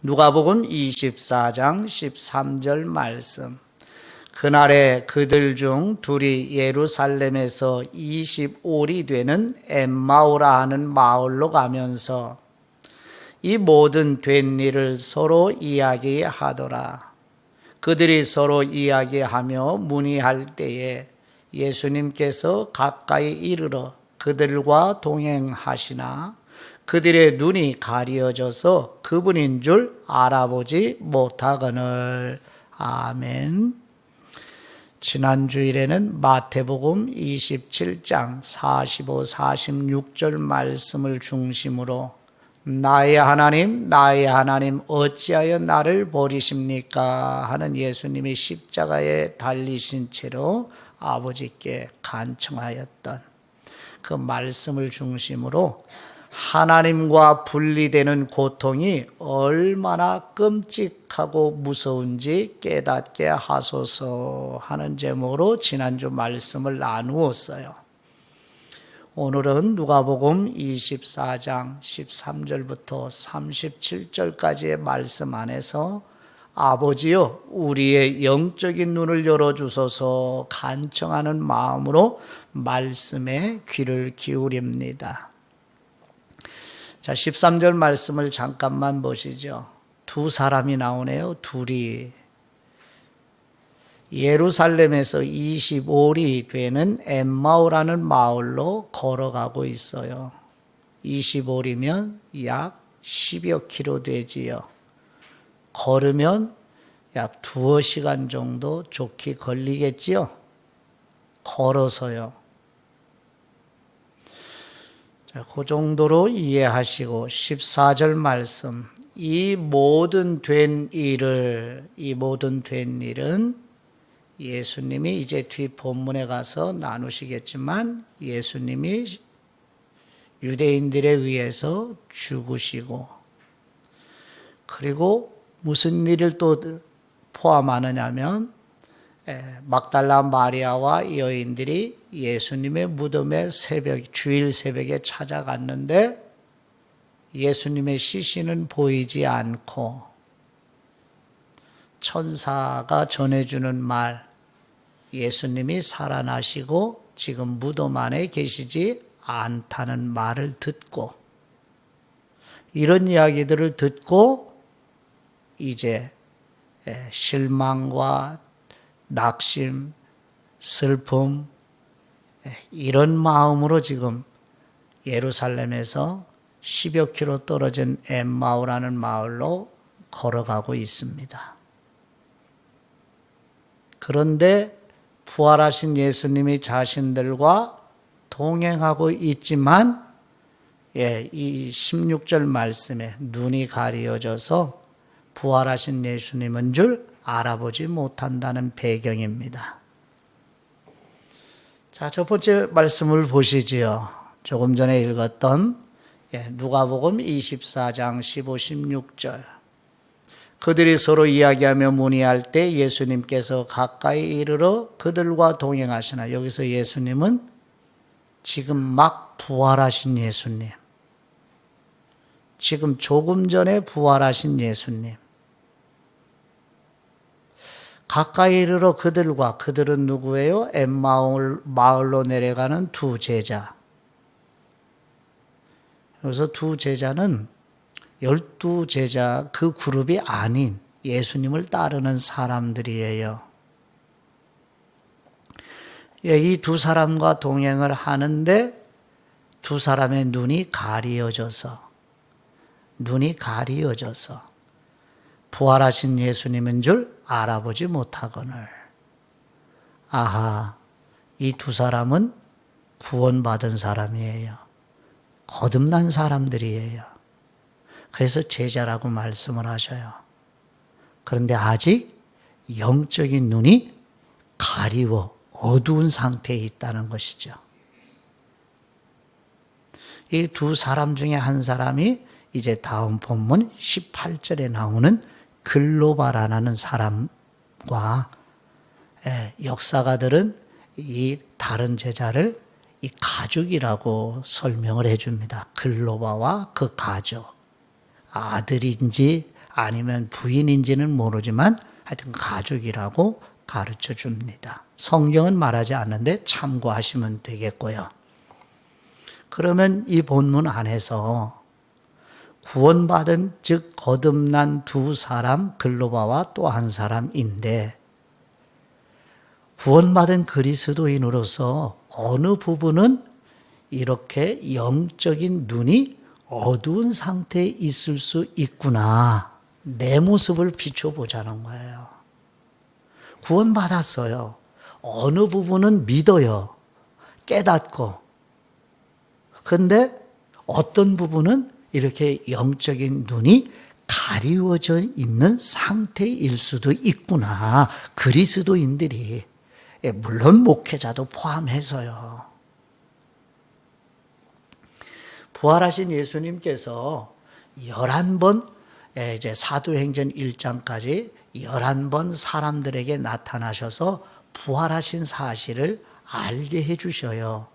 누가복음 24장 13절 말씀. 그날에 그들 중 둘이 예루살렘에서 25里 되는 엠마오라 하는 마을로 가면서 이 모든 된 일을 서로 이야기하더라. 그들이 서로 이야기하며 문의할 때에 예수님께서 가까이 이르러 그들과 동행하시나 그들의 눈이 가려져서 그분인 줄 알아보지 못하거늘. 아멘. 지난 주일에는 마태복음 27장 45, 46절 말씀을 중심으로 나의 하나님 어찌하여 나를 버리십니까? 하는 예수님이 십자가에 달리신 채로 아버지께 간청하였던 그 말씀을 중심으로 하나님과 분리되는 고통이 얼마나 끔찍하고 무서운지 깨닫게 하소서 하는 제목으로 지난주 말씀을 나누었어요. 오늘은 누가복음 24장 13절부터 37절까지의 말씀 안에서 아버지여 우리의 영적인 눈을 열어주소서 간청하는 마음으로 말씀에 귀를 기울입니다. 자, 13절 말씀을 잠깐만 보시죠. 두 사람이 나오네요. 둘이 예루살렘에서 25里 되는 엠마오라는 마을로 걸어가고 있어요. 25리면 약 10여 킬로 되지요. 걸으면 약 2시간 정도 좋게 걸리겠지요. 걸어서요. 자, 그 정도로 이해하시고 14절 말씀. 이 모든 된 일은 예수님이 이제 뒷본문에 가서 나누시겠지만 예수님이 유대인들에 의해서 죽으시고 그리고 무슨 일을 또 포함하느냐면 막달라 마리아와 여인들이 예수님의 무덤에 주일 새벽에 찾아갔는데 예수님의 시신은 보이지 않고 천사가 전해주는 말, 예수님이 살아나시고 지금 무덤 안에 계시지 않다는 말을 듣고 이런 이야기들을 듣고 이제 실망과 낙심, 슬픔 이런 마음으로 지금 예루살렘에서 10여 킬로 떨어진 엠마오라는 마을로 걸어가고 있습니다. 그런데 부활하신 예수님이 자신들과 동행하고 있지만 이 16절 말씀에 눈이 가려져서 부활하신 예수님인 줄 알아보지 못한다는 배경입니다. 자, 첫 번째 말씀을 보시지요. 조금 전에 읽었던 누가복음 24장 15, 16절. 그들이 서로 이야기하며 문의할 때 예수님께서 가까이 이르러 그들과 동행하시나. 여기서 예수님은 지금 막 부활하신 예수님. 지금 조금 전에 부활하신 예수님. 가까이 이르러 그들은 누구예요? 엠마을로 내려가는 두 제자. 그래서 두 제자는 12제자 그 그룹이 아닌 예수님을 따르는 사람들이에요. 이 두 사람과 동행을 하는데 두 사람의 눈이 가리어져서 부활하신 예수님인 줄 알아보지 못하거늘. 아하, 이 두 사람은 구원받은 사람이에요. 거듭난 사람들이에요. 그래서 제자라고 말씀을 하셔요. 그런데 아직 영적인 눈이 가리워 어두운 상태에 있다는 것이죠. 이 두 사람 중에 한 사람이 이제 다음 본문 18절에 나오는 글로바라는 사람과 역사가들은 이 다른 제자를 이 가족이라고 설명을 해줍니다. 글로바와 그 가족. 아들인지 아니면 부인인지는 모르지만 하여튼 가족이라고 가르쳐 줍니다. 성경은 말하지 않는데 참고하시면 되겠고요. 그러면 이 본문 안에서 구원받은 즉 거듭난 두 사람 글로바와 또 한 사람인데 구원받은 그리스도인으로서 어느 부분은 이렇게 영적인 눈이 어두운 상태에 있을 수 있구나. 내 모습을 비춰보자는 거예요. 구원받았어요. 어느 부분은 믿어요. 깨닫고. 근데 어떤 부분은 이렇게 영적인 눈이 가리워져 있는 상태일 수도 있구나. 그리스도인들이. 물론 목회자도 포함해서요. 부활하신 예수님께서 11번 이제 사도행전 1장까지 11번 사람들에게 나타나셔서 부활하신 사실을 알게 해 주셔요.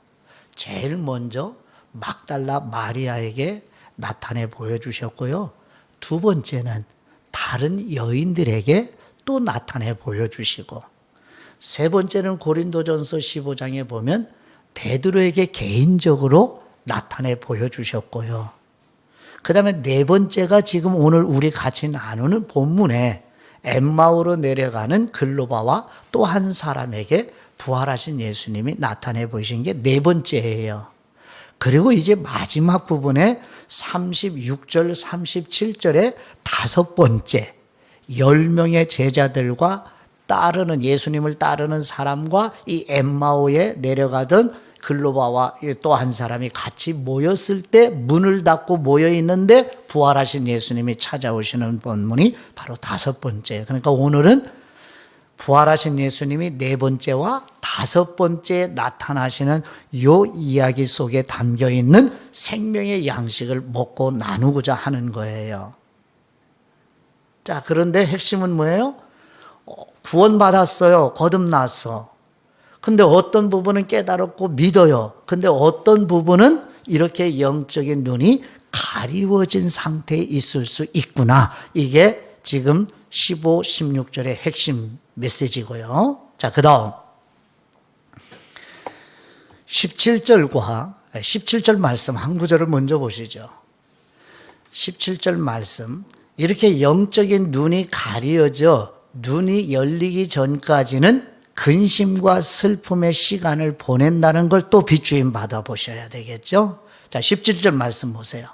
제일 먼저 막달라 마리아에게 나타내 보여주셨고요. 두 번째는 다른 여인들에게 또 나타내 보여주시고 세 번째는 고린도전서 15장에 보면 베드로에게 개인적으로 나타내 보여주셨고요. 그 다음에 네 번째가 지금 오늘 우리 같이 나누는 본문에 엠마오로 내려가는 글로바와 또 한 사람에게 부활하신 예수님이 나타내 보이신 게 네 번째예요. 그리고 이제 마지막 부분에 36절, 37절에 다섯 번째 10명의 제자들과 따르는 예수님을 따르는 사람과 이 엠마오에 내려가던 글로바와 또 한 사람이 같이 모였을 때 문을 닫고 모여 있는데 부활하신 예수님이 찾아오시는 본문이 바로 다섯 번째예요. 그러니까 오늘은 부활하신 예수님이 네 번째와 다섯 번째에 나타나시는 이 이야기 속에 담겨 있는 생명의 양식을 먹고 나누고자 하는 거예요. 자, 그런데 핵심은 뭐예요? 구원받았어요. 거듭났어. 근데 어떤 부분은 깨달았고 믿어요. 근데 어떤 부분은 이렇게 영적인 눈이 가리워진 상태에 있을 수 있구나. 이게 지금 15, 16절의 핵심 메시지고요. 자, 그 다음 17절 말씀 한 구절을 먼저 보시죠. 17절 말씀 이렇게 영적인 눈이 가려져 눈이 열리기 전까지는 근심과 슬픔의 시간을 보낸다는 걸 또 빗주임 받아보셔야 되겠죠. 자, 17절 말씀 보세요.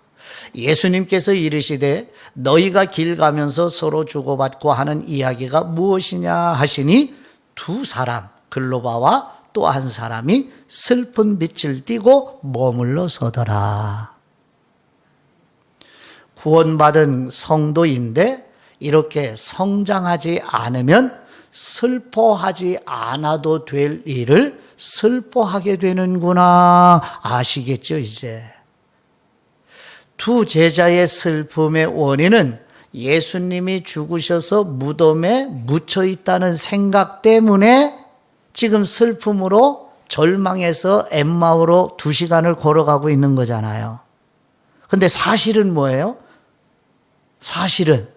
예수님께서 이르시되 너희가 길 가면서 서로 주고받고 하는 이야기가 무엇이냐 하시니 두 사람 글로바와 또 한 사람이 슬픈 빛을 띠고 머물러 서더라. 구원받은 성도인데 이렇게 성장하지 않으면 슬퍼하지 않아도 될 일을 슬퍼하게 되는구나 아시겠죠 이제. 두 제자의 슬픔의 원인은 예수님이 죽으셔서 무덤에 묻혀 있다는 생각 때문에 지금 슬픔으로 절망해서 엠마오로 2시간을 걸어가고 있는 거잖아요. 근데 사실은 뭐예요? 사실은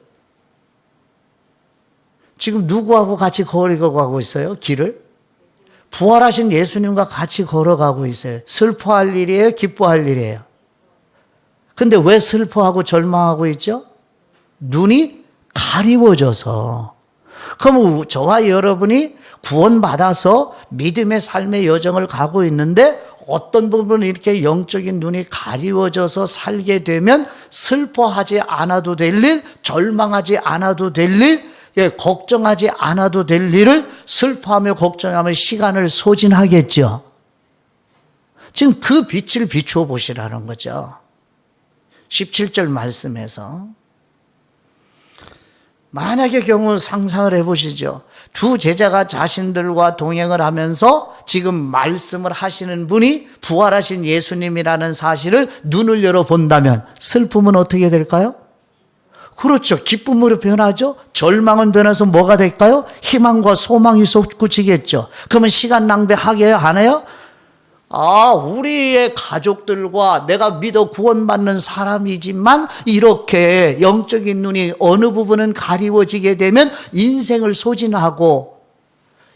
지금 누구하고 같이 걸어가고 있어요? 길을? 부활하신 예수님과 같이 걸어가고 있어요. 슬퍼할 일이에요? 기뻐할 일이에요? 근데 왜 슬퍼하고 절망하고 있죠? 눈이 가리워져서. 그럼 저와 여러분이 구원받아서 믿음의 삶의 여정을 가고 있는데 어떤 부분은 이렇게 영적인 눈이 가리워져서 살게 되면 슬퍼하지 않아도 될 일, 절망하지 않아도 될 일, 걱정하지 않아도 될 일을 슬퍼하며 걱정하며 시간을 소진하겠죠. 지금 그 빛을 비추어 보시라는 거죠. 17절 말씀에서 만약의 경우 상상을 해보시죠. 두 제자가 자신들과 동행을 하면서 지금 말씀을 하시는 분이 부활하신 예수님이라는 사실을 눈을 열어본다면 슬픔은 어떻게 될까요? 그렇죠. 기쁨으로 변하죠. 절망은 변해서 뭐가 될까요? 희망과 소망이 솟구치겠죠. 그러면 시간 낭비하게 안 해요? 우리의 가족들과 내가 믿어 구원받는 사람이지만 이렇게 영적인 눈이 어느 부분은 가리워지게 되면 인생을 소진하고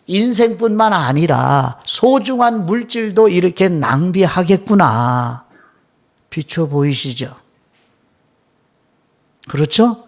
인생뿐만 아니라 소중한 물질도 이렇게 낭비하겠구나. 비춰 보이시죠? 그렇죠?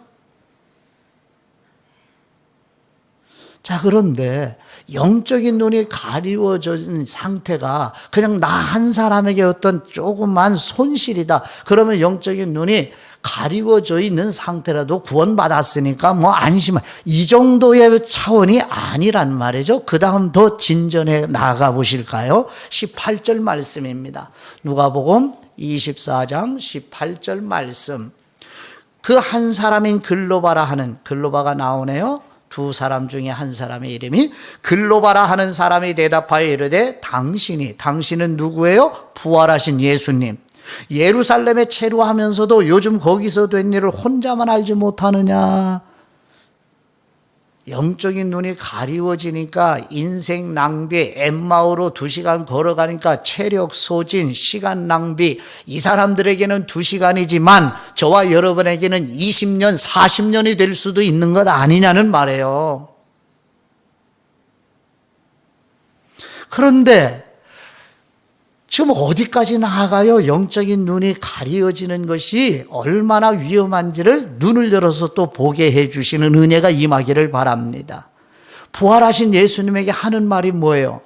자, 그런데 영적인 눈이 가리워진 상태가 그냥 나 한 사람에게 어떤 조그만 손실이다. 그러면 영적인 눈이 가리워져 있는 상태라도 구원받았으니까 뭐 안심한, 이 정도의 차원이 아니란 말이죠. 그 다음 더 진전해 나가 보실까요? 18절 말씀입니다. 누가복음 24장 18절 말씀. 그 한 사람인 글로바라 하는, 글로바가 나오네요. 두 사람 중에 한 사람의 이름이 글로바라 하는 사람이 대답하여 이르되 당신은 누구예요? 부활하신 예수님. 예루살렘에 체류하면서도 요즘 거기서 된 일을 혼자만 알지 못하느냐. 영적인 눈이 가리워지니까 인생 낭비, 엠마오로 2시간 걸어가니까 체력 소진, 시간 낭비. 이 사람들에게는 2시간이지만 저와 여러분에게는 20년, 40년이 될 수도 있는 것 아니냐는 말이에요. 그런데 지금 어디까지 나아가요? 영적인 눈이 가리워지는 것이 얼마나 위험한지를 눈을 열어서 또 보게 해주시는 은혜가 임하기를 바랍니다. 부활하신 예수님에게 하는 말이 뭐예요?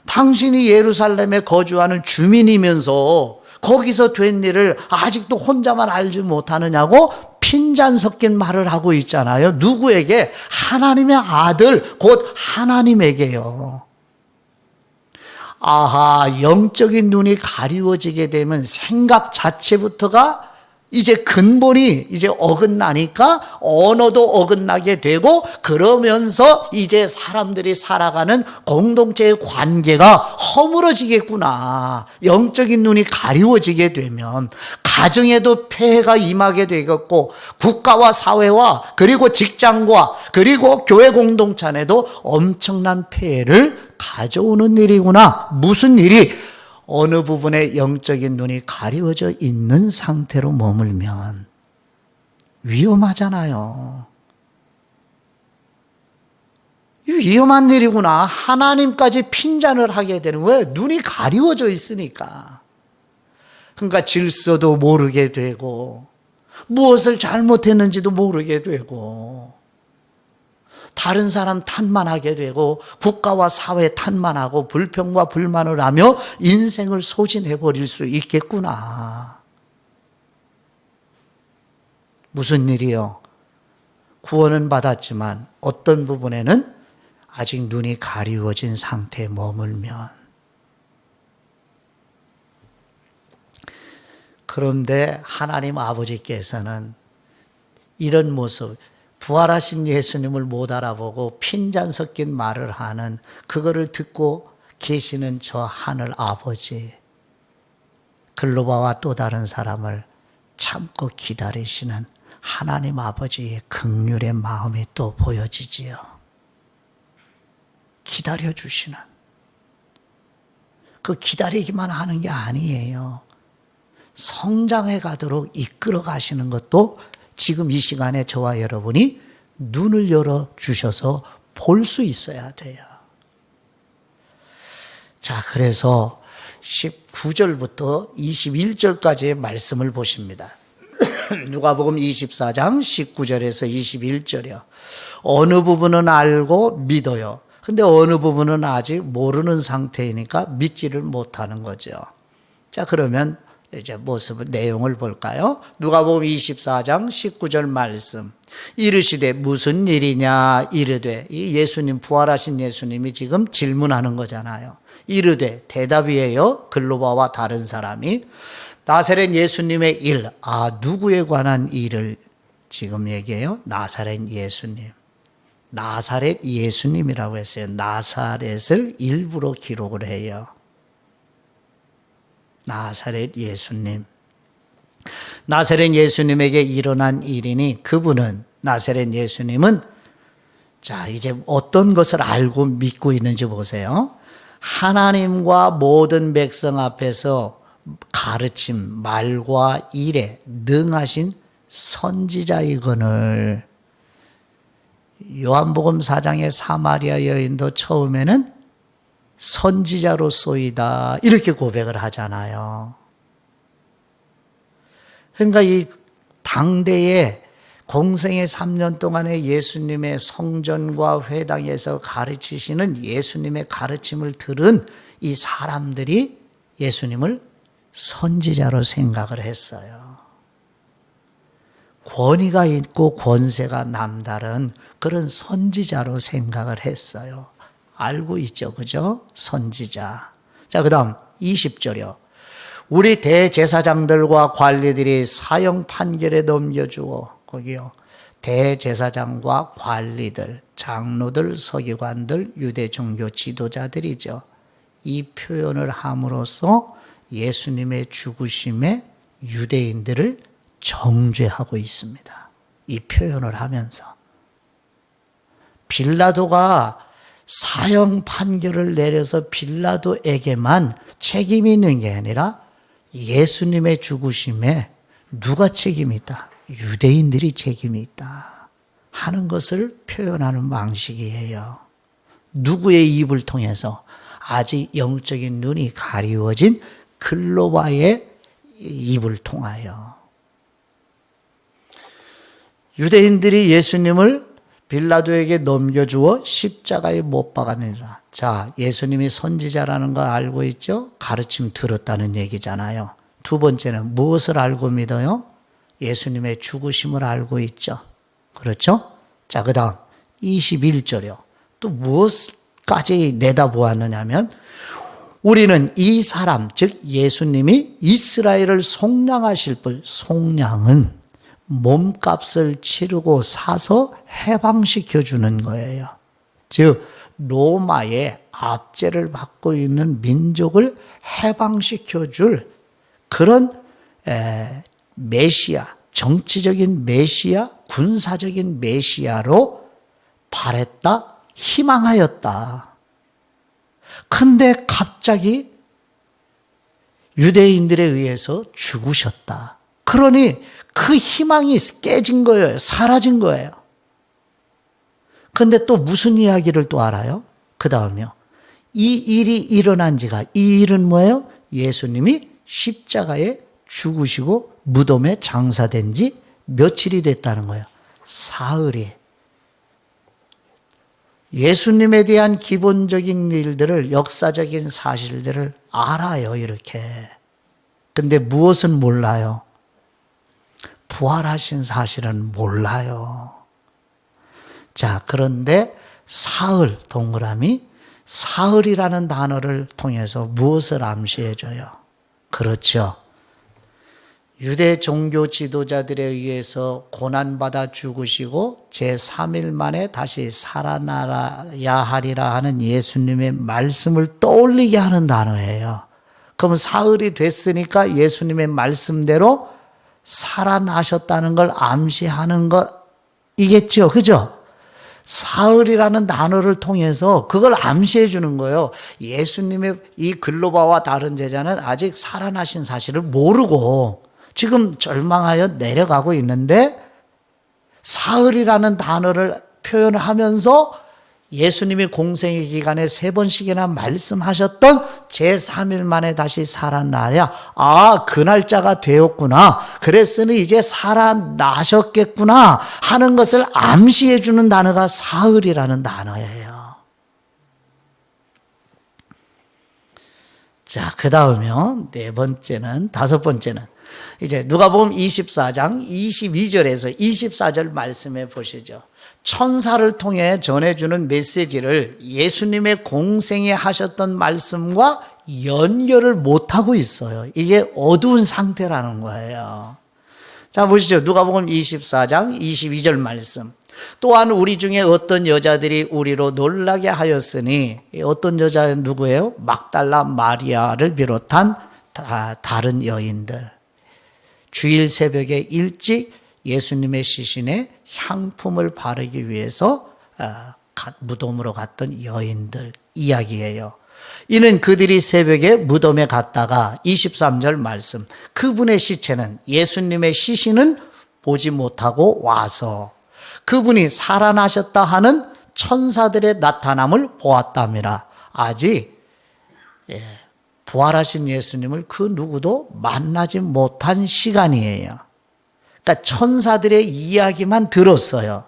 당신이 예루살렘에 거주하는 주민이면서 거기서 된 일을 아직도 혼자만 알지 못하느냐고 핀잔 섞인 말을 하고 있잖아요. 누구에게? 하나님의 아들, 곧 하나님에게요. 영적인 눈이 가리워지게 되면 생각 자체부터가 이제 근본이 이제 어긋나니까 언어도 어긋나게 되고, 그러면서 이제 사람들이 살아가는 공동체의 관계가 허물어지겠구나. 영적인 눈이 가리워지게 되면 가정에도 폐해가 임하게 되겠고, 국가와 사회와 그리고 직장과 그리고 교회 공동체 안에도 엄청난 폐해를 가져오는 일이구나. 무슨 일이? 어느 부분에 영적인 눈이 가리워져 있는 상태로 머물면 위험하잖아요. 위험한 일이구나. 하나님까지 핀잔을 하게 되는 거예요. 눈이 가리워져 있으니까. 그러니까 질서도 모르게 되고 무엇을 잘못했는지도 모르게 되고 다른 사람 탓만 하게 되고 국가와 사회 탓만 하고 불평과 불만을 하며 인생을 소진해 버릴 수 있겠구나. 무슨 일이요? 구원은 받았지만 어떤 부분에는 아직 눈이 가리워진 상태에 머물면. 그런데 하나님 아버지께서는 이런 모습, 부활하신 예수님을 못 알아보고 핀잔 섞인 말을 하는, 그거를 듣고 계시는 저 하늘 아버지, 글로바와 또 다른 사람을 참고 기다리시는 하나님 아버지의 긍휼의 마음이 또 보여지지요. 기다려주시는, 그 기다리기만 하는 게 아니에요. 성장해 가도록 이끌어 가시는 것도 지금 이 시간에 저와 여러분이 눈을 열어 주셔서 볼 수 있어야 돼요. 자, 그래서 19절부터 21절까지의 말씀을 보십니다. 누가복음 24장 19절에서 21절이요. 어느 부분은 알고 믿어요. 근데 어느 부분은 아직 모르는 상태이니까 믿지를 못하는 거죠. 자, 그러면 이제 내용을 볼까요? 누가복음 24장 19절 말씀. 이르시되 무슨 일이냐 이르되, 이 예수님, 부활하신 예수님이 지금 질문하는 거잖아요. 이르되, 대답이에요. 글로바와 다른 사람이. 나사렛 예수님의 일, 누구에 관한 일을 지금 얘기해요? 나사렛 예수님. 나사렛 예수님이라고 했어요. 나사렛을 일부러 기록을 해요. 나사렛 예수님. 나사렛 예수님에게 일어난 일이니, 그분은, 나사렛 예수님은, 자, 이제 어떤 것을 알고 믿고 있는지 보세요. 하나님과 모든 백성 앞에서 가르침, 말과 일에 능하신 선지자이거늘. 요한복음 4장의 사마리아 여인도 처음에는 선지자로소이다 이렇게 고백을 하잖아요. 그러니까 이 당대에 공생의 3년 동안에 예수님의 성전과 회당에서 가르치시는 예수님의 가르침을 들은 이 사람들이 예수님을 선지자로 생각을 했어요. 권위가 있고 권세가 남다른 그런 선지자로 생각을 했어요. 알고 있죠, 그죠? 선지자. 자, 그 다음 20절이요. 우리 대제사장들과 관리들이 사형 판결에 넘겨주어, 거기요. 대제사장과 관리들, 장로들, 서기관들, 유대 종교 지도자들이죠. 이 표현을 함으로써 예수님의 죽으심에 유대인들을 정죄하고 있습니다. 이 표현을 하면서. 빌라도가 사형 판결을 내려서 빌라도에게만 책임이 있는 게 아니라 예수님의 죽으심에 누가 책임이 있다? 유대인들이 책임이 있다 하는 것을 표현하는 방식이에요. 누구의 입을 통해서? 아직 영적인 눈이 가리워진 글로바의 입을 통하여. 유대인들이 예수님을 빌라도에게 넘겨주어 십자가에 못 박아내라. 자, 예수님이 선지자라는 걸 알고 있죠? 가르침 들었다는 얘기잖아요. 두 번째는 무엇을 알고 믿어요? 예수님의 죽으심을 알고 있죠. 그렇죠? 자, 그 다음 21절이요. 또 무엇까지 내다보았느냐 하면 우리는 이 사람, 즉 예수님이 이스라엘을 속량하실 분, 속량은 몸값을 치르고 사서 해방시켜 주는 거예요. 즉 로마의 압제를 받고 있는 민족을 해방시켜 줄 그런 메시아, 정치적인 메시아, 군사적인 메시아로 바랬다, 희망하였다. 근데 갑자기 유대인들에 의해서 죽으셨다. 그러니 그 희망이 깨진 거예요. 사라진 거예요. 근데 또 무슨 이야기를 또 알아요? 그 다음이요. 이 일이 일어난 지가, 이 일은 뭐예요? 예수님이 십자가에 죽으시고 무덤에 장사된 지 며칠이 됐다는 거예요. 사흘이. 예수님에 대한 기본적인 일들을, 역사적인 사실들을 알아요, 이렇게. 근데 무엇은 몰라요? 부활하신 사실은 몰라요. 자, 그런데 사흘, 동그라미, 사흘이라는 단어를 통해서 무엇을 암시해줘요? 그렇죠. 유대 종교 지도자들에 의해서 고난받아 죽으시고 제3일 만에 다시 살아나야 하리라 하는 예수님의 말씀을 떠올리게 하는 단어예요. 그럼 사흘이 됐으니까 예수님의 말씀대로 살아나셨다는 걸 암시하는 것이겠죠. 그죠? 사흘이라는 단어를 통해서 그걸 암시해 주는 거예요. 예수님의 이 글로바와 다른 제자는 아직 살아나신 사실을 모르고 지금 절망하여 내려가고 있는데 사흘이라는 단어를 표현하면서 예수님이 공생의 기간에 3번씩이나 말씀하셨던 제3일 만에 다시 살아나야, 아, 그 날짜가 되었구나. 그랬으니 이제 살아나셨겠구나 하는 것을 암시해 주는 단어가 사흘이라는 단어예요. 자, 그 다음에요. 4번째는, 5번째는 이제 누가복음 24장 22절에서 24절 말씀해 보시죠. 천사를 통해 전해주는 메시지를 예수님의 공생에 하셨던 말씀과 연결을 못하고 있어요. 이게 어두운 상태라는 거예요. 자, 보시죠. 누가복음 24장 22절 말씀. 또한 우리 중에 어떤 여자들이 우리로 놀라게 하였으니, 어떤 여자는 누구예요? 막달라 마리아를 비롯한 다른 여인들. 주일 새벽에 일찍 예수님의 시신에 향품을 바르기 위해서 무덤으로 갔던 여인들 이야기예요. 이는 그들이 새벽에 무덤에 갔다가 23절 말씀, 그분의 시체는, 예수님의 시신은 보지 못하고 와서 그분이 살아나셨다 하는 천사들의 나타남을 보았답니다. 아직 부활하신 예수님을 그 누구도 만나지 못한 시간이에요. 그러니까 천사들의 이야기만 들었어요.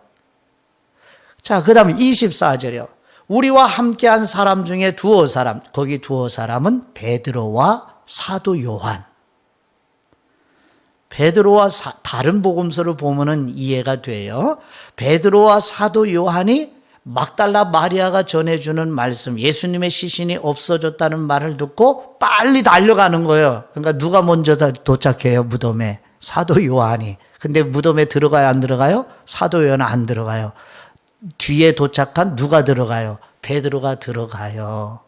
자, 그 다음에 24절이요. 우리와 함께한 사람 중에 두어 사람, 거기 두어 사람은 베드로와 사도 요한. 베드로와 다른 복음서를 보면은 이해가 돼요. 베드로와 사도 요한이 막달라 마리아가 전해주는 말씀, 예수님의 시신이 없어졌다는 말을 듣고 빨리 달려가는 거예요. 그러니까 누가 먼저 도착해요, 무덤에? 사도 요한이. 근데 무덤에 들어가요, 안 들어가요? 사도 요한은 안 들어가요. 뒤에 도착한 누가 들어가요? 베드로가 들어가요.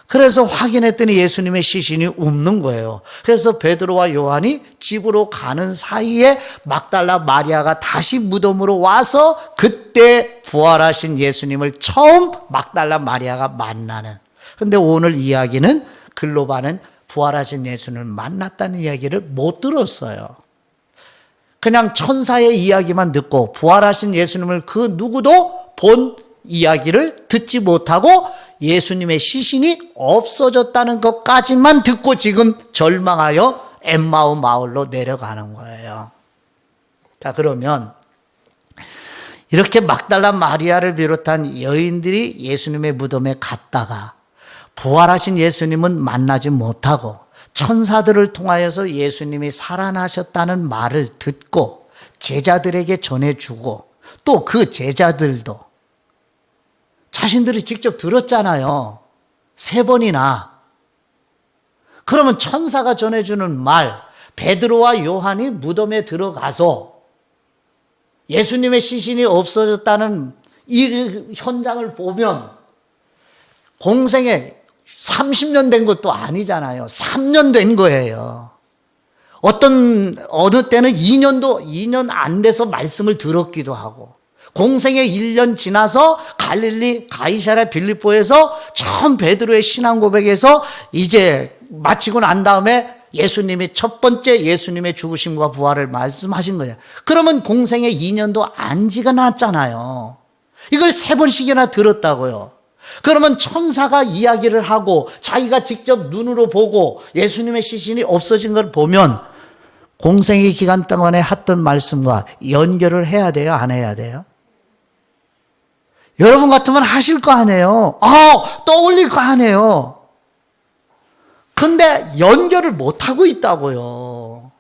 그래서 확인했더니 예수님의 시신이 없는 거예요. 그래서 베드로와 요한이 집으로 가는 사이에 막달라 마리아가 다시 무덤으로 와서 그때 부활하신 예수님을 처음 막달라 마리아가 만나는. 근데 오늘 이야기는 글로바는 부활하신 예수님을 만났다는 이야기를 못 들었어요. 그냥 천사의 이야기만 듣고 부활하신 예수님을 그 누구도 본 이야기를 듣지 못하고 예수님의 시신이 없어졌다는 것까지만 듣고 지금 절망하여 엠마오 마을로 내려가는 거예요. 자, 그러면 이렇게 막달라 마리아를 비롯한 여인들이 예수님의 무덤에 갔다가 부활하신 예수님은 만나지 못하고 천사들을 통하여서 예수님이 살아나셨다는 말을 듣고 제자들에게 전해주고 또 그 제자들도 자신들이 직접 들었잖아요. 3번이나. 그러면 천사가 전해주는 말, 베드로와 요한이 무덤에 들어가서 예수님의 시신이 없어졌다는 이 현장을 보면 공생에 30년 된 것도 아니잖아요. 3년 된 거예요. 어느 때는 2년 안 돼서 말씀을 들었기도 하고, 공생에 1년 지나서 갈릴리 가이사랴 빌립보에서 처음 베드로의 신앙 고백에서 이제 마치고 난 다음에 예수님이 첫 번째 예수님의 죽으심과 부활을 말씀하신 거예요. 그러면 공생에 2년도 안 지나갔잖아요. 이걸 3번씩이나 들었다고요. 그러면 천사가 이야기를 하고 자기가 직접 눈으로 보고 예수님의 시신이 없어진 걸 보면 공생의 기간 동안에 했던 말씀과 연결을 해야 돼요? 안 해야 돼요? 여러분 같으면 하실 거 아니에요? 떠올릴 거 아니에요? 근데 연결을 못하고 있다고요.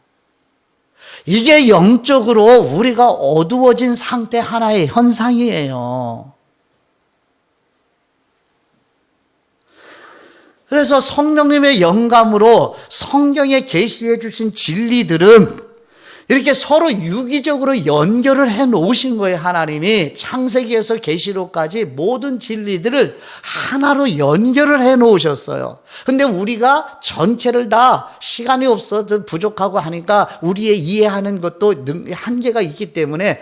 이게 영적으로 우리가 어두워진 상태 하나의 현상이에요. 그래서 성령님의 영감으로 성경에 계시해 주신 진리들은 이렇게 서로 유기적으로 연결을 해 놓으신 거예요. 하나님이 창세기에서 계시록까지 모든 진리들을 하나로 연결을 해 놓으셨어요. 근데 우리가 전체를 다 시간이 없어서 부족하고 하니까 우리의 이해하는 것도 한계가 있기 때문에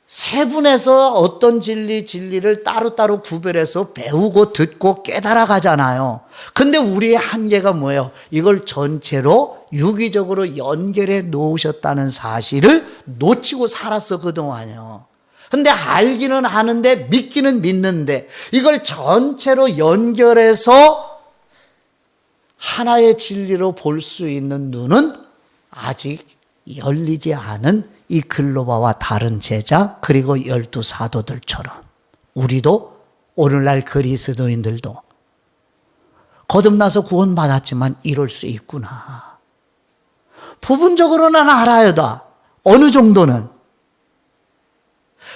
세분해서 어떤 진리를 따로따로 구별해서 배우고 듣고 깨달아 가잖아요. 근데 우리의 한계가 뭐예요? 이걸 전체로 유기적으로 연결해 놓으셨다는 사실을 놓치고 살았어, 그동안요. 근데 알기는 아는데 믿기는 믿는데 이걸 전체로 연결해서 하나의 진리로 볼 수 있는 눈은 아직 열리지 않은 이 글로바와 다른 제자 그리고 12 사도들처럼 우리도 오늘날 그리스도인들도 거듭나서 구원받았지만 이럴 수 있구나. 부분적으로는 알아야 돼. 어느 정도는.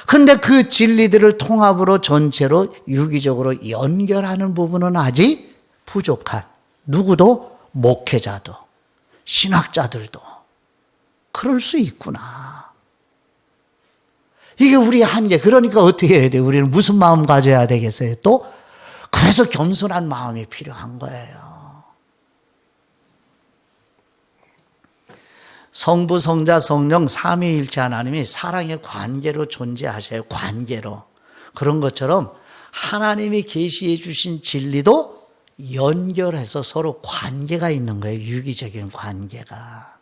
근데 그 진리들을 통합으로 전체로 유기적으로 연결하는 부분은 아직 부족한 누구도 목회자도 신학자들도 그럴 수 있구나. 이게 우리의 한계. 그러니까 어떻게 해야 돼요? 우리는 무슨 마음 가져야 되겠어요? 또 그래서 겸손한 마음이 필요한 거예요. 성부, 성자, 성령 삼위일체 하나님이 사랑의 관계로 존재하셔요. 관계로. 그런 것처럼 하나님이 계시해 주신 진리도 연결해서 서로 관계가 있는 거예요. 유기적인 관계가.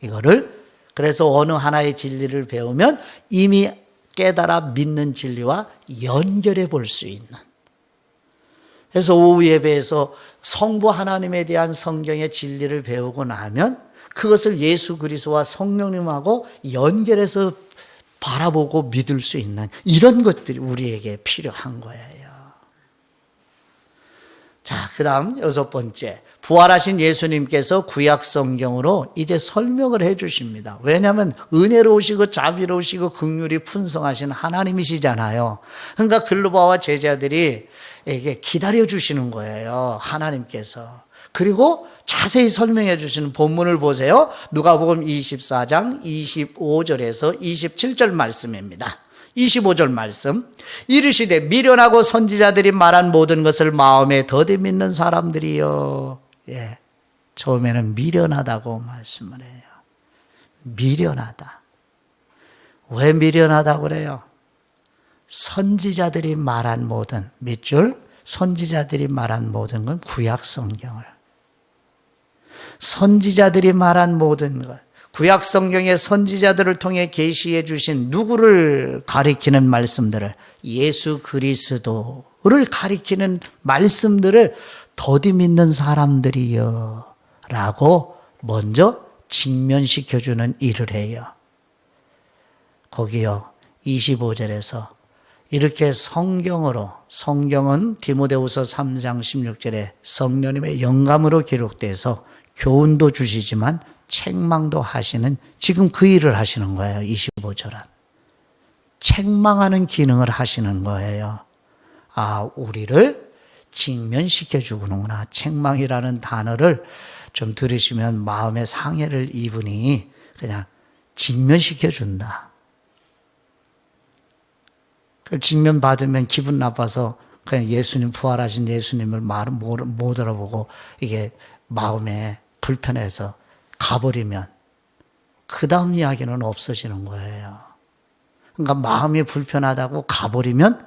이거를 그래서 어느 하나의 진리를 배우면 이미 깨달아 믿는 진리와 연결해 볼 수 있는. 그래서 오후 예배에서 성부 하나님에 대한 성경의 진리를 배우고 나면 그것을 예수 그리스도와 성령님하고 연결해서 바라보고 믿을 수 있는 이런 것들이 우리에게 필요한 거예요. 자, 그 다음 6번째. 부활하신 예수님께서 구약 성경으로 이제 설명을 해 주십니다. 왜냐하면 은혜로우시고 자비로우시고 긍휼이 풍성하신 하나님이시잖아요. 그러니까 글로바와 제자들이 이게 기다려 주시는 거예요. 하나님께서. 그리고 자세히 설명해 주시는 본문을 보세요. 누가복음 24장 25절에서 27절 말씀입니다. 25절 말씀. 이르시되 미련하고 선지자들이 말한 모든 것을 마음에 더디 믿는 사람들이요. 예. 처음에는 미련하다고 말씀을 해요. 미련하다. 왜 미련하다고 그래요? 선지자들이 말한 모든, 밑줄, 선지자들이 말한 모든 건 구약 성경을. 선지자들이 말한 모든 것. 구약 성경의 선지자들을 통해 계시해 주신 누구를 가리키는 말씀들을, 예수 그리스도를 가리키는 말씀들을 더디 믿는 사람들이요 라고 먼저 직면시켜주는 일을 해요. 거기요 25절에서 이렇게 성경은 디모데후서 3장 16절에 성령님의 영감으로 기록돼서 교훈도 주시지만 책망도 하시는, 지금 그 일을 하시는 거예요. 25절은 책망하는 기능을 하시는 거예요. 아, 우리를 직면시켜 주는구나. 책망이라는 단어를 좀 들으시면 마음의 상해를 입으니 그냥 직면시켜 준다. 그 직면 받으면 기분 나빠서 그냥 예수님, 부활하신 예수님을 말은 못 알아보고 이게 마음에 불편해서 가버리면 그 다음 이야기는 없어지는 거예요. 그러니까 마음이 불편하다고 가버리면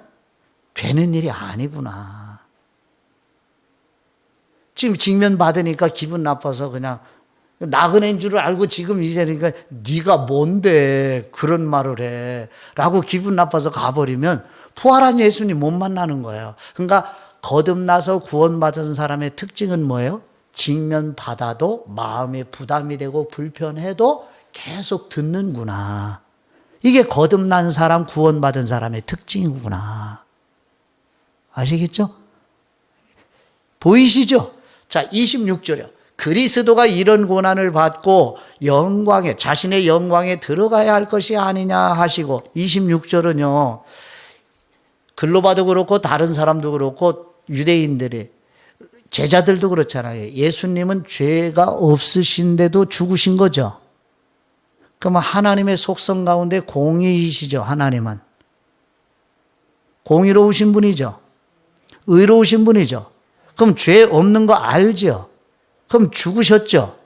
되는 일이 아니구나. 지금 직면 받으니까 기분 나빠서 그냥 나그네인 줄 알고 지금 이제 그러니까 네가 뭔데 그런 말을 해 라고 기분 나빠서 가버리면 부활한 예수님 못 만나는 거예요. 그러니까 거듭나서 구원받은 사람의 특징은 뭐예요? 직면 받아도 마음에 부담이 되고 불편해도 계속 듣는구나. 이게 거듭난 사람, 구원받은 사람의 특징이구나. 아시겠죠? 보이시죠? 자, 26절이요. 그리스도가 이런 고난을 받고 영광에, 자신의 영광에 들어가야 할 것이 아니냐 하시고, 26절은요, 글로바도 그렇고 다른 사람도 그렇고 유대인들이, 제자들도 그렇잖아요. 예수님은 죄가 없으신데도 죽으신 거죠. 그러면 하나님의 속성 가운데 공의이시죠. 하나님은 공의로우신 분이죠. 의로우신 분이죠. 그럼 죄 없는 거 알죠. 그럼 죽으셨죠.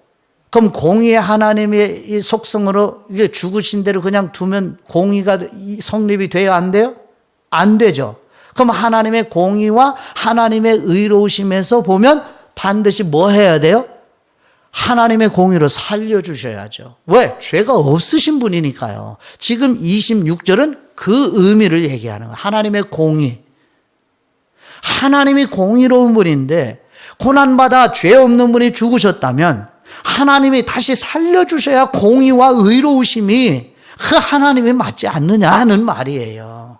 그럼 공의의 하나님의 이 속성으로 이제 죽으신 대로 그냥 두면 공의가 성립이 돼요? 안 돼요? 안 되죠. 그럼 하나님의 공의와 하나님의 의로우심에서 보면 반드시 뭐 해야 돼요? 하나님의 공의로 살려주셔야죠. 왜? 죄가 없으신 분이니까요. 지금 26절은 그 의미를 얘기하는 거예요. 하나님의 공의. 하나님이 공의로운 분인데 고난받아 죄 없는 분이 죽으셨다면 하나님이 다시 살려주셔야 공의와 의로우심이 그 하나님이 맞지 않느냐 하는 말이에요.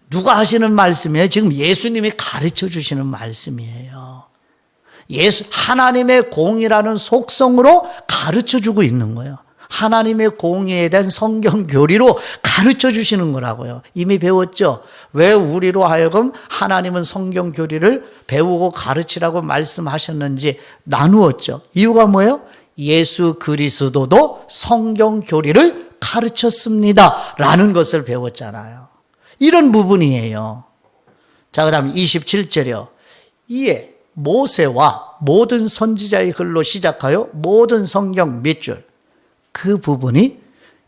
누가 하시는 말씀이에요? 지금 예수님이 가르쳐 주시는 말씀이에요. 하나님의 공의라는 속성으로 가르쳐 주고 있는 거예요. 하나님의 공의에 대한 성경 교리로 가르쳐 주시는 거라고요. 이미 배웠죠? 왜 우리로 하여금 하나님은 성경 교리를 배우고 가르치라고 말씀하셨는지 나누었죠. 이유가 뭐예요? 예수 그리스도도 성경 교리를 가르쳤습니다 라는 것을 배웠잖아요. 이런 부분이에요. 자, 그 다음 27절이요. 이에 모세와 모든 선지자의 글로 시작하여 모든 성경 밑줄, 그 부분이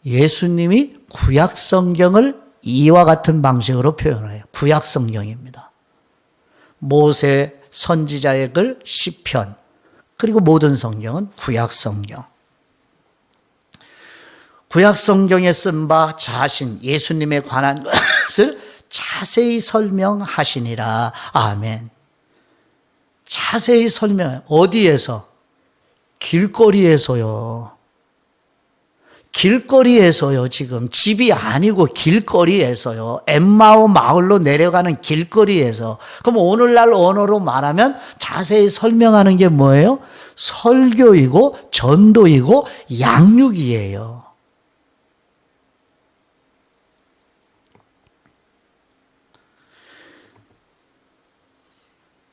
예수님이 구약 성경을 이와 같은 방식으로 표현해요. 구약 성경입니다. 모세 선지자의 글 시편, 그리고 모든 성경은 구약 성경. 구약 성경에 쓴 바 자신 예수님에 관한 것을 자세히 설명하시니라. 아멘. 자세히 설명. 어디에서? 길거리에서요. 길거리에서요. 지금 집이 아니고 길거리에서요. 엠마오 마을로 내려가는 길거리에서. 그럼 오늘날 언어로 말하면 자세히 설명하는 게 뭐예요? 설교이고 전도이고 양육이에요.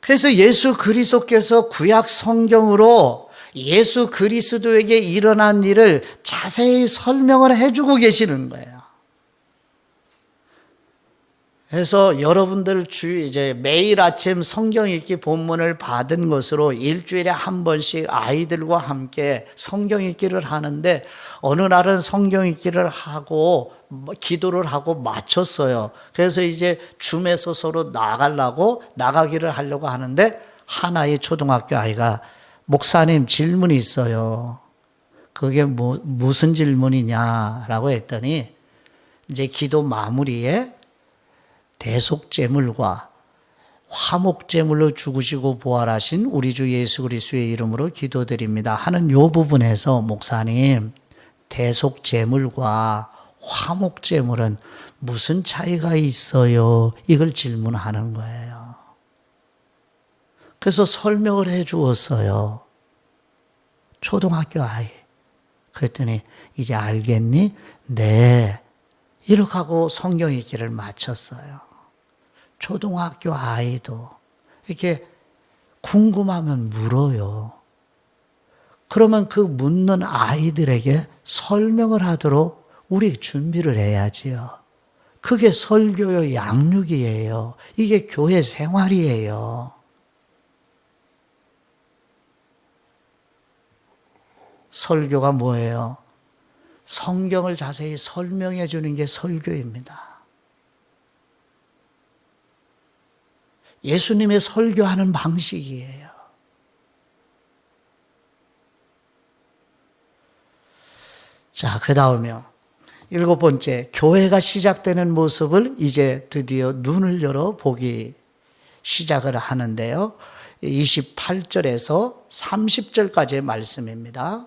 그래서 예수 그리스도께서 구약 성경으로 예수 그리스도에게 일어난 일을 자세히 설명을 해주고 계시는 거예요. 그래서 여러분들 이제 매일 아침 성경 읽기 본문을 받은 것으로 일주일에 한 번씩 아이들과 함께 성경 읽기를 하는데, 어느 날은 성경 읽기를 하고 기도를 하고 마쳤어요. 그래서 이제 줌에서 서로 나가기를 하려고 하는데, 하나의 초등학교 아이가 목사님 질문이 있어요. 그게 무슨 질문이냐라고 했더니, 이제 기도 마무리에 대속제물과 화목제물로 죽으시고 부활하신 우리 주 예수 그리스도의 이름으로 기도드립니다 하는 요 부분에서, 목사님, 대속제물과 화목제물은 무슨 차이가 있어요? 이걸 질문하는 거예요. 그래서 설명을 해 주었어요. 초등학교 아이. 그랬더니 이제 알겠니? 네. 이렇게 하고 성경 읽기를 마쳤어요. 초등학교 아이도 이렇게 궁금하면 물어요. 그러면 그 묻는 아이들에게 설명을 하도록 우리 준비를 해야지요. 그게 설교요, 양육이에요. 이게 교회 생활이에요. 설교가 뭐예요? 성경을 자세히 설명해 주는 게 설교입니다. 예수님의 설교하는 방식이에요. 자, 그 다음에요. 7번째, 교회가 시작되는 모습을 이제 드디어 눈을 열어 보기 시작을 하는데요. 28절에서 30절까지의 말씀입니다.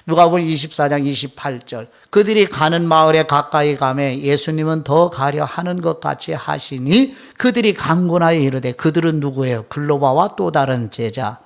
누가복음 24장 28절. 그들이 가는 마을에 가까이 가매 예수님은 더 가려 하는 것 같이 하시니 그들이 간구하여 이르되, 그들은 누구예요? 글로바와 또 다른 제자.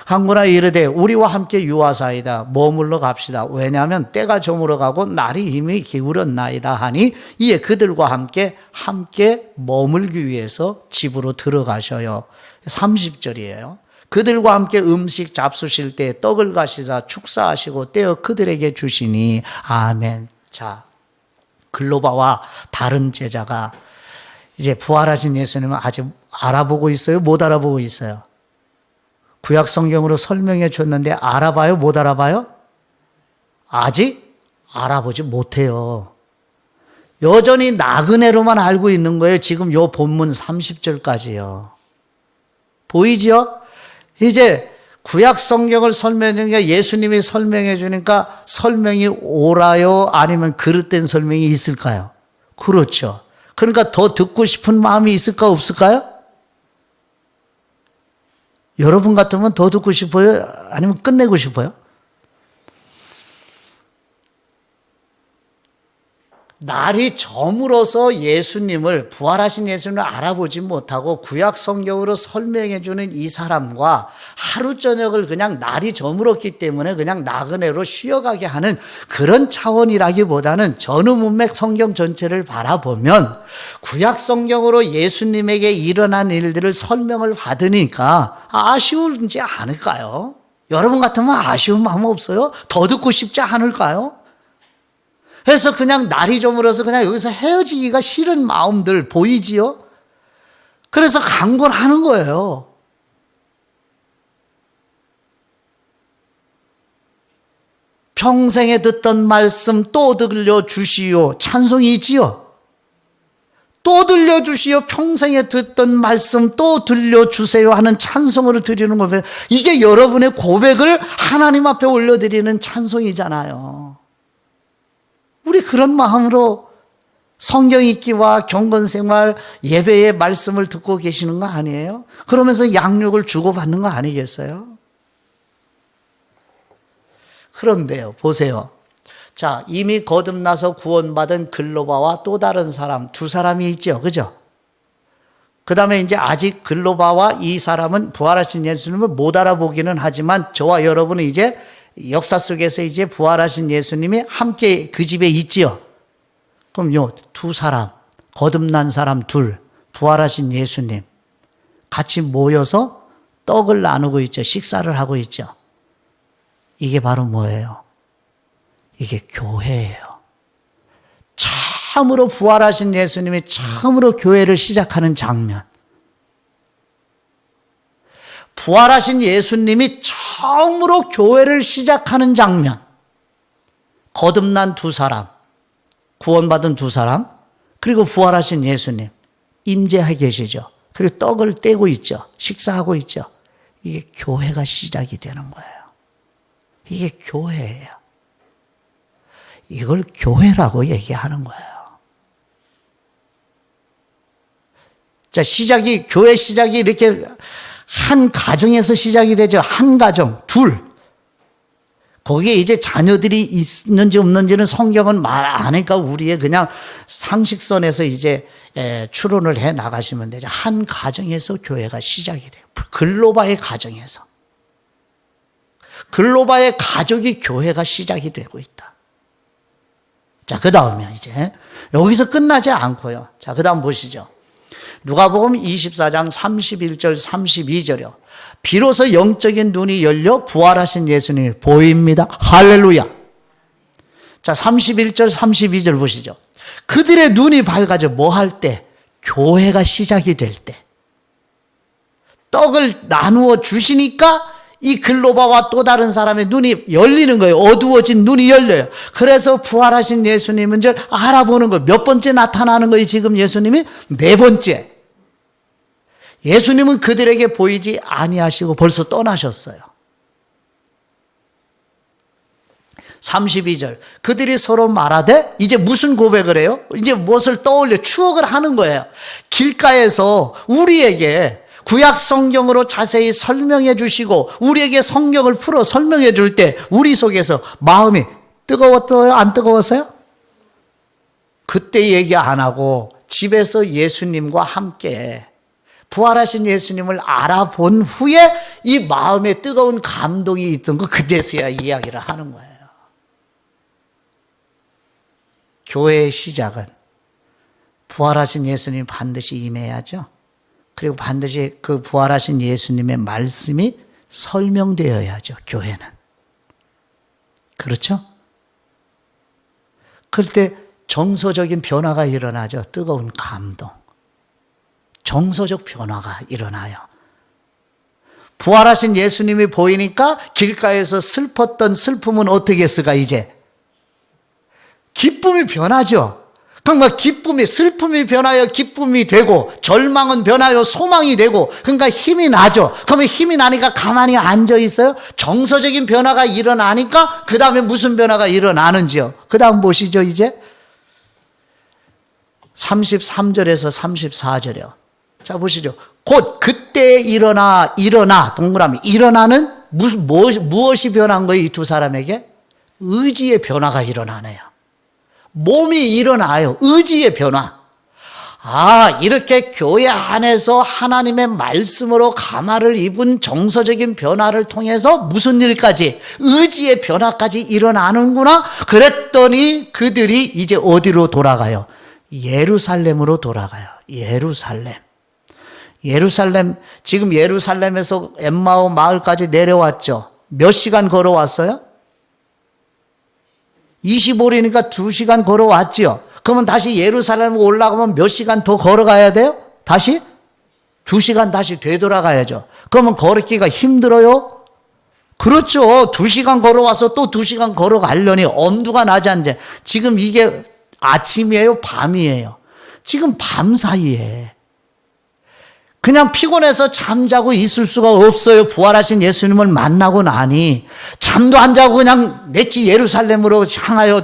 간구하여 이르되 우리와 함께 유하사이다. 머물러 갑시다. 왜냐하면 때가 저물어 가고 날이 이미 기울었나이다 하니, 이에 그들과 함께 머물기 위해서 집으로 들어가셔요. 30절이에요. 그들과 함께 음식 잡수실 때 떡을 가시사 축사하시고 떼어 그들에게 주시니. 아멘. 자, 글로바와 다른 제자가 이제 부활하신 예수님은 아직 알아보고 있어요? 못 알아보고 있어요? 구약 성경으로 설명해 줬는데 알아봐요? 못 알아봐요? 아직 알아보지 못해요. 여전히 나그네로만 알고 있는 거예요. 지금 요 본문 30절까지요. 보이죠? 이제 구약 성경을 설명하니까, 예수님이 설명해 주니까 설명이 옳아요? 아니면 그릇된 설명이 있을까요? 그렇죠. 그러니까 더 듣고 싶은 마음이 있을까 없을까요? 여러분 같으면 더 듣고 싶어요? 아니면 끝내고 싶어요? 날이 저물어서 예수님을, 부활하신 예수님을 알아보지 못하고 구약 성경으로 설명해 주는 이 사람과 하루 저녁을 그냥 날이 저물었기 때문에 그냥 나그네로 쉬어가게 하는 그런 차원이라기보다는 전후 문맥 성경 전체를 바라보면 구약 성경으로 예수님에게 일어난 일들을 설명을 받으니까 아쉬우지 않을까요? 여러분 같으면 아쉬운 마음 없어요? 더 듣고 싶지 않을까요? 그래서 그냥 날이 저물어서 그냥 여기서 헤어지기가 싫은 마음들 보이지요? 그래서 간구를 하는 거예요. 평생에 듣던 말씀 또 들려주시오. 찬송이 있지요? 또 들려주시오. 평생에 듣던 말씀 또 들려주세요 하는 찬송을 드리는 거예요. 이게 여러분의 고백을 하나님 앞에 올려드리는 찬송이잖아요. 우리 그런 마음으로 성경 읽기와 경건생활 예배의 말씀을 듣고 계시는 거 아니에요? 그러면서 양육을 주고받는 거 아니겠어요? 그런데요, 보세요. 자, 이미 거듭나서 구원받은 글로바와 또 다른 사람, 두 사람이 있죠. 그죠? 그 다음에 이제 아직 글로바와 이 사람은 부활하신 예수님을 못 알아보기는 하지만 저와 여러분은 이제 역사 속에서 이제 부활하신 예수님이 함께 그 집에 있지요. 그럼 요 두 사람, 거듭난 사람 둘, 부활하신 예수님 같이 모여서 떡을 나누고 있죠. 식사를 하고 있죠. 이게 바로 뭐예요? 이게 교회예요. 참으로 부활하신 예수님이 참으로 교회를 시작하는 장면. 부활하신 예수님이 처음으로 교회를 시작하는 장면. 거듭난 두 사람, 구원받은 두 사람, 그리고 부활하신 예수님 임재하게 계시죠. 그리고 떡을 떼고 있죠. 식사하고 있죠. 이게 교회가 시작이 되는 거예요. 이게 교회예요. 이걸 교회라고 얘기하는 거예요. 자, 교회 시작이 이렇게 한 가정에서 시작이 되죠. 한 가정, 둘. 거기에 이제 자녀들이 있는지 없는지는 성경은 말 안 하니까 우리의 그냥 상식선에서 이제 추론을 해 나가시면 되죠. 한 가정에서 교회가 시작이 돼요. 글로바의 가정에서. 글로바의 가족이 교회가 시작이 되고 있다. 자, 그 다음에 이제 여기서 끝나지 않고요. 자, 그 다음 보시죠. 누가복음 24장 31절 32절이요. 비로소 영적인 눈이 열려 부활하신 예수님이 보입니다. 할렐루야. 자, 31절 32절 보시죠. 그들의 눈이 밝아져 뭐 할 때? 교회가 시작이 될 때. 떡을 나누어 주시니까 이 글로바와 또 다른 사람의 눈이 열리는 거예요. 어두워진 눈이 열려요. 그래서 부활하신 예수님인 줄 알아보는 거예요. 몇 번째 나타나는 거예요, 지금 예수님이? 네 번째. 예수님은 그들에게 보이지 아니하시고 벌써 떠나셨어요. 32절. 그들이 서로 말하되 이제 무슨 고백을 해요? 이제 무엇을 떠올려 추억을 하는 거예요. 길가에서 우리에게 구약 성경으로 자세히 설명해 주시고 우리에게 성경을 풀어 설명해 줄 때 우리 속에서 마음이 뜨거웠어요? 안 뜨거웠어요? 그때 얘기 안 하고 집에서 예수님과 함께 부활하신 예수님을 알아본 후에 이 마음에 뜨거운 감동이 있던 거 그때서야 이야기를 하는 거예요. 교회의 시작은 부활하신 예수님 반드시 임해야죠. 그리고 반드시 그 부활하신 예수님의 말씀이 설명되어야죠, 교회는. 그렇죠? 그럴 때 정서적인 변화가 일어나죠. 뜨거운 감동. 정서적 변화가 일어나요. 부활하신 예수님이 보이니까 길가에서 슬펐던 슬픔은 어떻게 했을까, 이제? 기쁨이 변하죠. 그러니까 기쁨이, 슬픔이 변하여 기쁨이 되고, 절망은 변하여 소망이 되고, 그러니까 힘이 나죠. 그러면 힘이 나니까 가만히 앉아 있어요? 정서적인 변화가 일어나니까, 그 다음에 무슨 변화가 일어나는지요? 그 다음 보시죠, 이제. 33절에서 34절이요. 자, 보시죠. 곧 그때 일어나, 동그라미. 일어나는 무엇이 변한 거예요, 이 두 사람에게? 의지의 변화가 일어나네요. 몸이 일어나요. 의지의 변화. 아, 이렇게 교회 안에서 하나님의 말씀으로 감화를 입은 정서적인 변화를 통해서 무슨 일까지? 의지의 변화까지 일어나는구나. 그랬더니 그들이 이제 어디로 돌아가요? 예루살렘으로 돌아가요. 예루살렘, 지금 예루살렘에서 엠마오 마을까지 내려왔죠. 몇 시간 걸어왔어요? 25리니까 2시간 걸어왔죠. 그러면 다시 예루살렘 올라가면 몇 시간 더 걸어가야 돼요? 다시? 2시간 다시 되돌아가야죠. 그러면 걸기가 힘들어요? 그렇죠. 2시간 걸어와서 또 2시간 걸어가려니 엄두가 나지 않는데 지금 이게 아침이에요? 밤이에요? 지금 밤사이에 그냥 피곤해서 잠자고 있을 수가 없어요. 부활하신 예수님을 만나고 나니 잠도 안 자고 그냥 냈지 예루살렘으로 향하여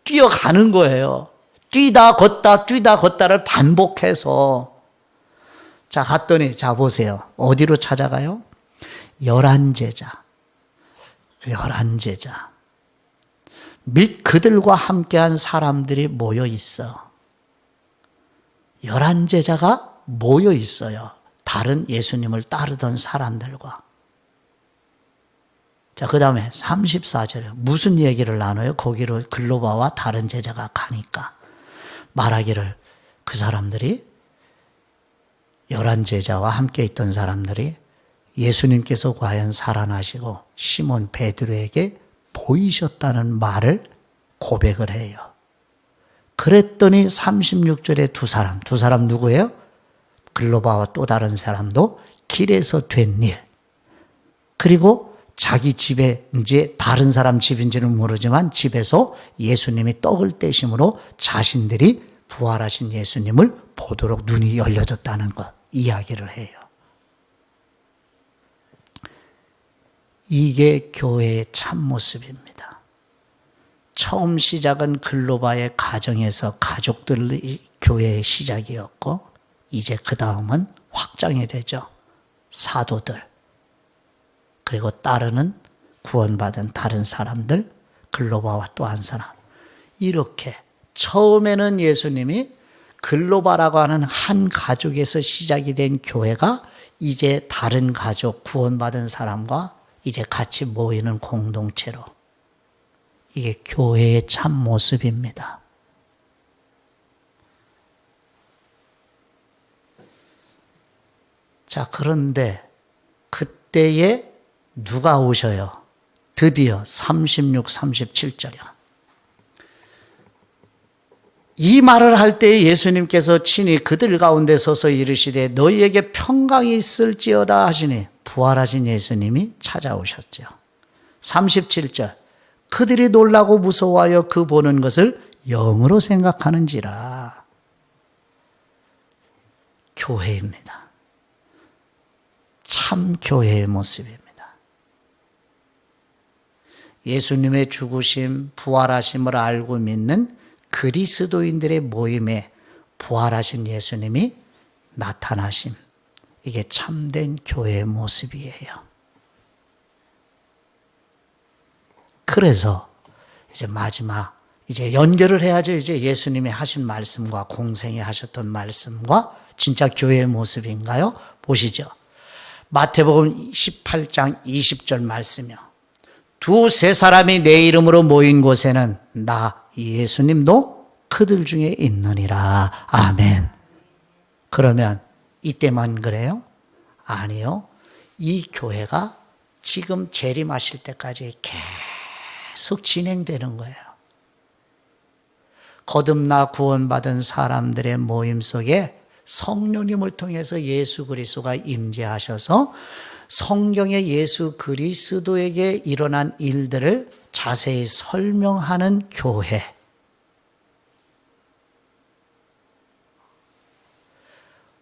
뛰어가는 거예요. 뛰다 걷다를 반복해서. 자, 갔더니 자 보세요. 어디로 찾아가요? 11제자 및 그들과 함께한 사람들이 모여 있어. 11제자가 모여 있어요. 다른 예수님을 따르던 사람들과. 자, 그 다음에 34절에 무슨 얘기를 나눠요? 거기로 글로바와 다른 제자가 가니까 말하기를 그 사람들이 11제자와 함께 있던 사람들이 예수님께서 과연 살아나시고 시몬 베드로에게 보이셨다는 말을 고백을 해요. 그랬더니 36절에 두 사람 누구예요? 글로바와 또 다른 사람도 길에서 된 일, 그리고 자기 집에인지 다른 사람 집인지는 모르지만 집에서 예수님이 떡을 떼심으로 자신들이 부활하신 예수님을 보도록 눈이 열려졌다는 것 이야기를 해요. 이게 교회의 참모습입니다. 처음 시작은 글로바의 가정에서 가족들의 교회의 시작이었고 이제 그 다음은 확장이 되죠. 사도들, 그리고 따르는 구원받은 다른 사람들, 글로바와 또 한 사람. 이렇게 처음에는 예수님이 글로바라고 하는 한 가족에서 시작이 된 교회가 이제 다른 가족, 구원받은 사람과 이제 같이 모이는 공동체로. 이게 교회의 참 모습입니다. 자, 그런데 그때에 누가 오셔요? 드디어 36, 37절이야. 이 말을 할 때 예수님께서 친히 그들 가운데 서서 이르시되 너희에게 평강이 있을지어다 하시니 부활하신 예수님이 찾아오셨죠. 37절 그들이 놀라고 무서워하여 그 보는 것을 영으로 생각하는지라. 교회입니다. 참 교회의 모습입니다. 예수님의 죽으심, 부활하심을 알고 믿는 그리스도인들의 모임에 부활하신 예수님이 나타나심. 이게 참된 교회의 모습이에요. 그래서 이제 마지막, 이제 연결을 해야죠. 이제 예수님이 하신 말씀과 공생에 하셨던 말씀과 진짜 교회의 모습인가요? 보시죠. 마태복음 18장 20절 말씀이요. 두세 사람이 내 이름으로 모인 곳에는 나 예수님도 그들 중에 있느니라. 아멘. 그러면 이때만 그래요? 아니요. 이 교회가 지금 재림하실 때까지 계속 진행되는 거예요. 거듭나 구원받은 사람들의 모임 속에 성령님을 통해서 예수 그리스도가 임재하셔서 성경의 예수 그리스도에게 일어난 일들을 자세히 설명하는 교회.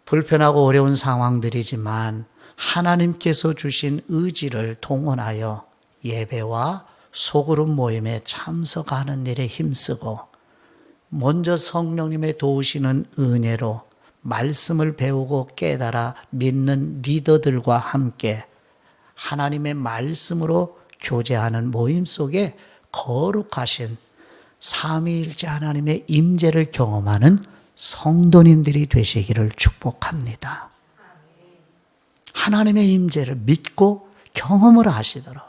불편하고 어려운 상황들이지만 하나님께서 주신 의지를 동원하여 예배와 소그룹 모임에 참석하는 일에 힘쓰고 먼저 성령님의 도우시는 은혜로 말씀을 배우고 깨달아 믿는 리더들과 함께 하나님의 말씀으로 교제하는 모임 속에 거룩하신 삼위일체 하나님의 임재를 경험하는 성도님들이 되시기를 축복합니다. 하나님의 임재를 믿고 경험을 하시도록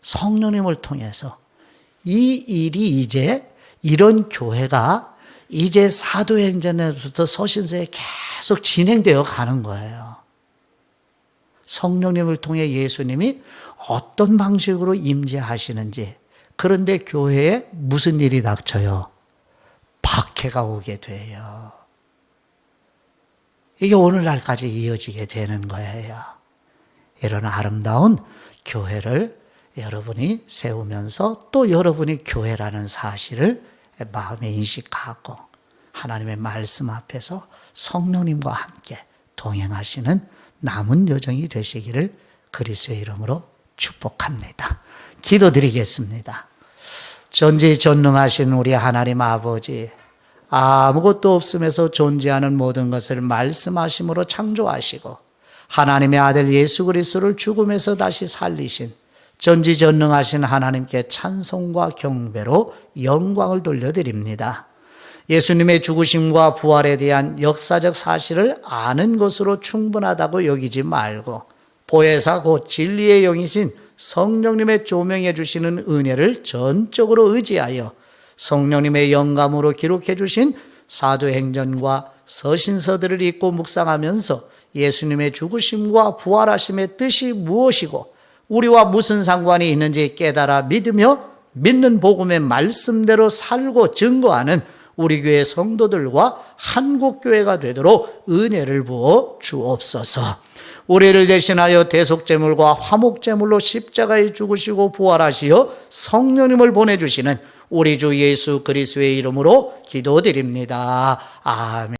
성령님을 통해서 이 일이 이제 이런 교회가 이제 사도행전에부터 서신서에 계속 진행되어 가는 거예요. 성령님을 통해 예수님이 어떤 방식으로 임재하시는지. 그런데 교회에 무슨 일이 닥쳐요? 박해가 오게 돼요. 이게 오늘날까지 이어지게 되는 거예요. 이런 아름다운 교회를 여러분이 세우면서 또 여러분이 교회라는 사실을 마음에 인식하고 하나님의 말씀 앞에서 성령님과 함께 동행하시는 남은 여정이 되시기를 그리스도의 이름으로 축복합니다. 기도드리겠습니다. 전지전능하신 우리 하나님 아버지, 아무것도 없음에서 존재하는 모든 것을 말씀하심으로 창조하시고 하나님의 아들 예수 그리스도를 죽음에서 다시 살리신 전지전능하신 하나님께 찬송과 경배로 영광을 돌려드립니다. 예수님의 죽으심과 부활에 대한 역사적 사실을 아는 것으로 충분하다고 여기지 말고 보혜사 곧 진리의 영이신 성령님의 조명해 주시는 은혜를 전적으로 의지하여 성령님의 영감으로 기록해 주신 사도행전과 서신서들을 읽고 묵상하면서 예수님의 죽으심과 부활하심의 뜻이 무엇이고 우리와 무슨 상관이 있는지 깨달아 믿으며 믿는 복음의 말씀대로 살고 증거하는 우리 교회 성도들과 한국교회가 되도록 은혜를 부어 주옵소서. 우리를 대신하여 대속제물과 화목제물로 십자가에 죽으시고 부활하시어 성령님을 보내주시는 우리 주 예수 그리스도의 이름으로 기도드립니다. 아멘.